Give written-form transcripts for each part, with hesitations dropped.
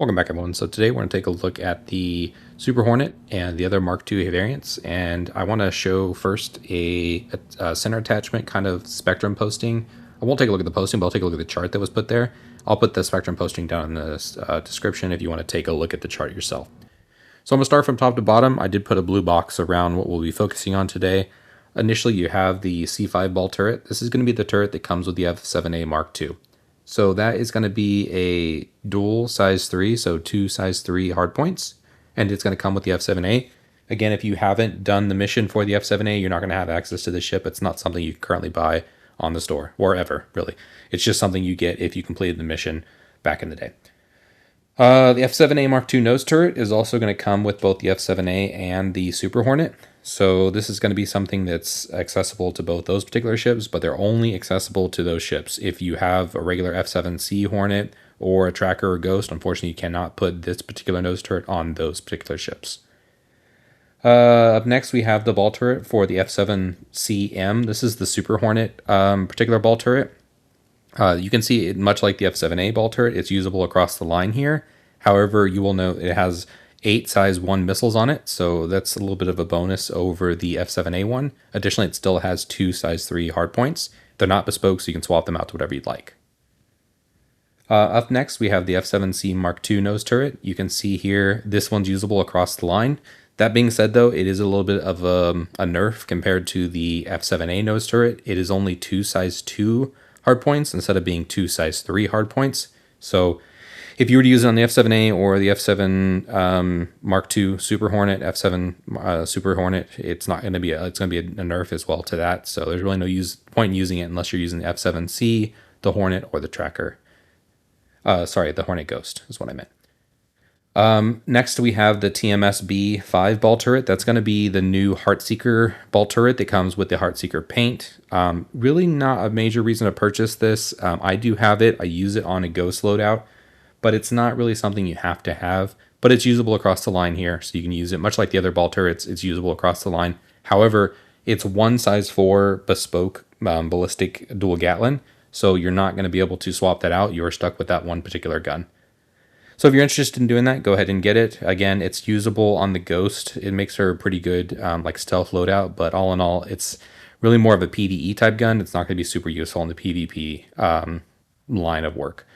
Welcome back, everyone. So today we're going to take a look at the Super Hornet and the other Mark II variants, and I want to show first a center attachment kind of spectrum posting. I won't take a look at the posting, but I'll take a look at the chart that was put there. I'll put the spectrum posting down in the description if you want to take a look at the chart yourself. So I'm going to start from top to bottom. I did put a blue box around what we'll be focusing on today. Initially, you have the C5 ball turret. This is going to be the turret that comes with the F7A Mark II. So that is going to be a dual size 3, so 2 size 3 hardpoints, and it's going to come with the F7A. Again, if you haven't done the mission for the F7A, you're not going to have access to the ship. It's not something you can currently buy on the store, or ever, really. It's just something you get if you completed the mission back in the day. The F7A Mark II nose turret is also going to come with both the F7A and the Super Hornet. So this is going to be something that's accessible to both those particular ships, but they're only accessible to those ships. If you have a regular F7C Hornet or a Tracker or Ghost, unfortunately you cannot put this particular nose turret on those particular ships. Up next we have the ball turret for the F7CM. This is the Super Hornet particular ball turret. You can see it, much like the F7A ball turret, it's usable across the line here. However, you will note it has 8 size 1 missiles on it, so that's a little bit of a bonus over the F7A one. Additionally, it still has 2 size 3 hardpoints. They're not bespoke, so you can swap them out to whatever you'd like. Up next, we have the F7C Mark II nose turret. You can see here, this one's usable across the line. That being said, though, it is a little bit of a nerf compared to the F7A nose turret. It is only 2 size 2 hardpoints instead of being 2 size 3 hardpoints. So if you were to use it on the F7A or the F7 Mark II Super Hornet, F7 Super Hornet, it's going to be a nerf as well to that. So there's really no point in using it unless you're using the F7C, the Hornet, or the Tracker. The Hornet Ghost is what I meant. Next, we have the TMS-B5 ball turret. That's going to be the new Heartseeker ball turret that comes with the Heartseeker paint. Really not a major reason to purchase this. I do have it. I use it on a Ghost loadout, but it's not really something you have to have. But it's usable across the line here, so you can use it. Much like the other ball turrets, it's usable across the line. However, it's 1 size 4 bespoke ballistic dual Gatling, so you're not going to be able to swap that out. You're stuck with that one particular gun. So if you're interested in doing that, go ahead and get it. Again, it's usable on the Ghost. It makes her a pretty good like stealth loadout, but all in all, it's really more of a PvE type gun. It's not going to be super useful in the PvP line of work.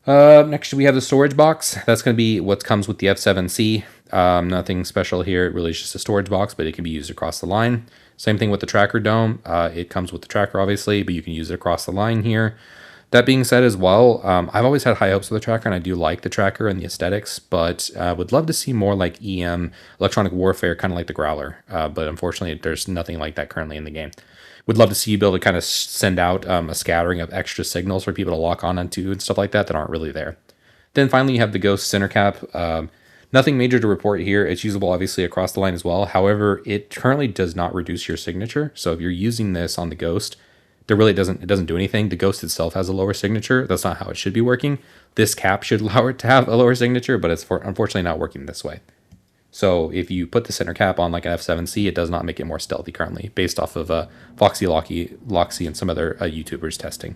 Next, we have the storage box. That's going to be what comes with the F7C. Nothing special here. It really is just a storage box, but it can be used across the line. Same thing with the Tracker Dome. It comes with the Tracker, obviously, but you can use it across the line here. That being said as well, I've always had high hopes for the Tracker, and I do like the Tracker and the aesthetics, but would love to see more like EM, electronic warfare, kind of like the Growler. But unfortunately, there's nothing like that currently in the game. Would love to see you be able to kind of send out a scattering of extra signals for people to lock on onto and stuff like that aren't really there. Then finally, you have the Ghost center cap. Nothing major to report here. It's usable obviously across the line as well. However, it currently does not reduce your signature. So if you're using this on the Ghost, it doesn't do anything. The Ghost itself has a lower signature. That's not how it should be working. This cap should allow it to have a lower signature, but it's unfortunately not working this way. So if you put the center cap on like an F7C, it does not make it more stealthy currently, based off of Foxy Loxy and some other YouTubers testing.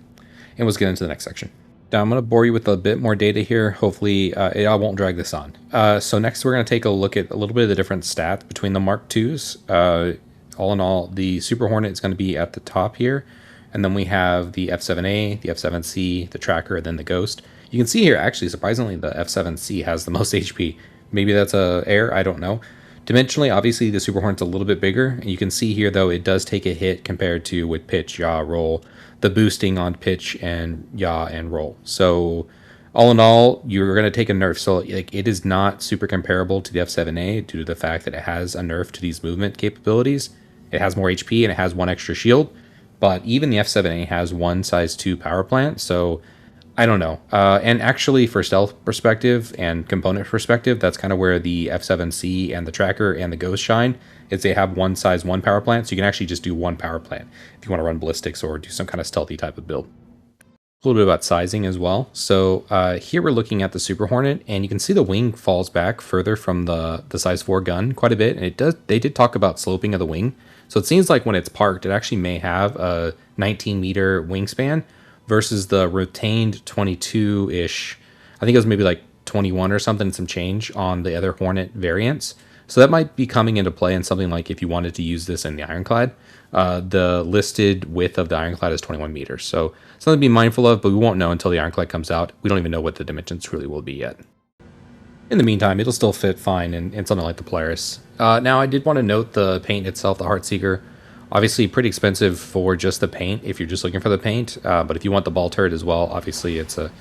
And let's get into the next section. Now I'm going to bore you with a bit more data here. Hopefully I won't drag this on. So next we're going to take a look at a little bit of the different stats between the Mark IIs. All in all, the Super Hornet is going to be at the top here. And then we have the F7A, the F7C, the Tracker, and then the Ghost. You can see here, actually, surprisingly, the F7C has the most HP. Maybe that's a error, I don't know. Dimensionally, obviously, the Super Hornet's a little bit bigger. And you can see here, though, it does take a hit compared to with pitch, yaw, roll, the boosting on pitch and yaw and roll. So all in all, you're going to take a nerf. So like, it is not super comparable to the F7A due to the fact that it has a nerf to these movement capabilities. It has more HP and it has 1 extra shield. But even the F7A has 1 size 2 power plant, so I don't know. And actually, for stealth perspective and component perspective, that's kind of where the F7C and the Tracker and the Ghost shine, is they have 1 size 1 power plant, so you can actually just do 1 power plant if you want to run ballistics or do some kind of stealthy type of build. A little bit about sizing as well. So here we're looking at the Super Hornet, and you can see the wing falls back further from the size 4 gun quite a bit, and they did talk about sloping of the wing. So it seems like when it's parked, it actually may have a 19-meter wingspan versus the retained 22-ish. I think it was maybe like 21 or something, some change on the other Hornet variants. So that might be coming into play in something like if you wanted to use this in the Ironclad. The listed width of the Ironclad is 21 meters. So something to be mindful of, but we won't know until the Ironclad comes out. We don't even know what the dimensions truly will be yet. In the meantime, it'll still fit fine in something like the Polaris. Now, I did want to note the paint itself, the Heartseeker. Obviously, pretty expensive for just the paint if you're just looking for the paint. But if you want the ball turret as well, obviously it's a...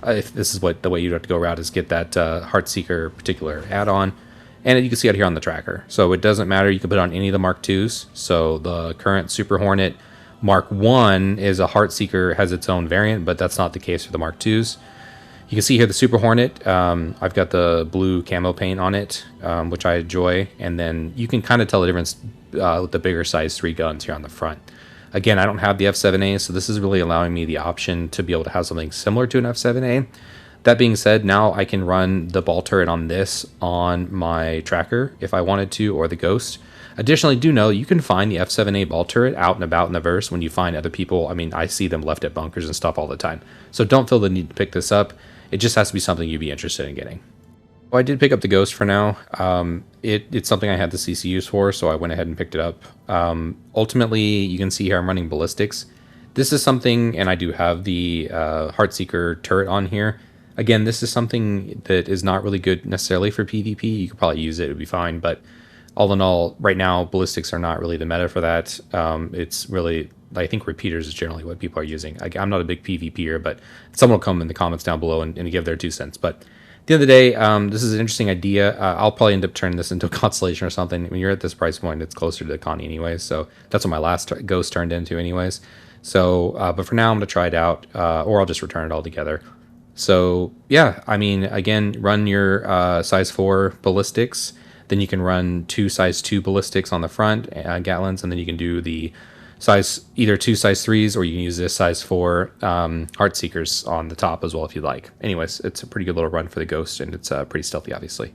if this is what the way you'd have to go around is get that Heartseeker particular add-on. And you can see it here on the tracker. So it doesn't matter. You can put it on any of the Mark IIs. So the current Super Hornet Mark I is a Heartseeker, has its own variant, but that's not the case for the Mark IIs. You can see here the Super Hornet. I've got the blue camo paint on it, which I enjoy. And then you can kind of tell the difference with the bigger size 3 guns here on the front. Again, I don't have the F7A, so this is really allowing me the option to be able to have something similar to an F7A. That being said, now I can run the ball turret on this on my tracker if I wanted to, or the Ghost. Additionally, do know you can find the F7A ball turret out and about in the verse when you find other people. I mean, I see them left at bunkers and stuff all the time. So don't feel the need to pick this up. It just has to be something you'd be interested in getting. Well, I did pick up the Ghost for now. It's something I had the CCUs for, so I went ahead and picked it up. Ultimately, you can see here I'm running ballistics. This is something, and I do have the Heartseeker turret on here. Again, this is something that is not really good necessarily for PvP. You could probably use it, it would be fine, but all in all, right now, ballistics are not really the meta for that. It's really, I think repeaters is generally what people are using. I'm not a big PvPer, but someone will come in the comments down below and give their 2 cents. But at the end of the day, this is an interesting idea. I'll probably end up turning this into a constellation or something. When you're at this price point, it's closer to the Connie anyways, so that's what my last Ghost turned into anyways. So, but for now, I'm going to try it out, or I'll just return it all together. So yeah, I mean, again, run your size 4 ballistics, then you can run 2 size 2 ballistics on the front, Gatlins, and then you can do the either 2 size 3s, or you can use this size 4 Heartseekers on the top as well if you like. Anyways, it's a pretty good little run for the Ghost, and it's pretty stealthy, obviously.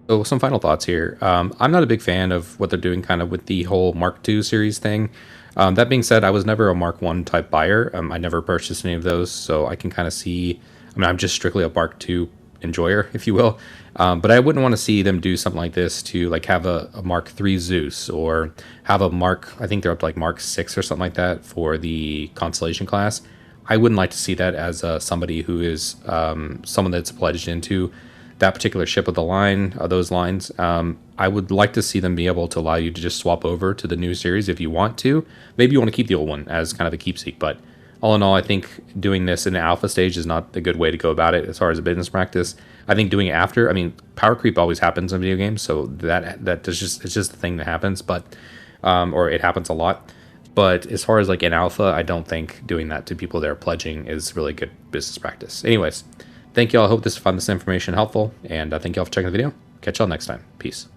So some final thoughts here. I'm not a big fan of what they're doing kind of with the whole Mark II series thing. That being said, I was never a Mark I type buyer. I never purchased any of those, so I can kind of see... I mean, I'm just strictly a Mark II enjoyer, if you will. But I wouldn't want to see them do something like this to like have a Mark III Zeus, or have a Mark, I think they're up to like Mark VI or something like that for the Constellation class. I wouldn't like to see that as somebody who is someone that's pledged into that particular ship of the line, those lines. I would like to see them be able to allow you to just swap over to the new series if you want to. Maybe you want to keep the old one as kind of a keepsake, but all in all, I think doing this in the alpha stage is not a good way to go about it as far as a business practice. I think doing it after, I mean, power creep always happens in video games, so it's just the thing that happens, but or it happens a lot. But as far as like in alpha, I don't think doing that to people that are pledging is really good business practice. Anyways, thank y'all. I hope found this information helpful, and thank y'all for checking the video. Catch y'all next time. Peace.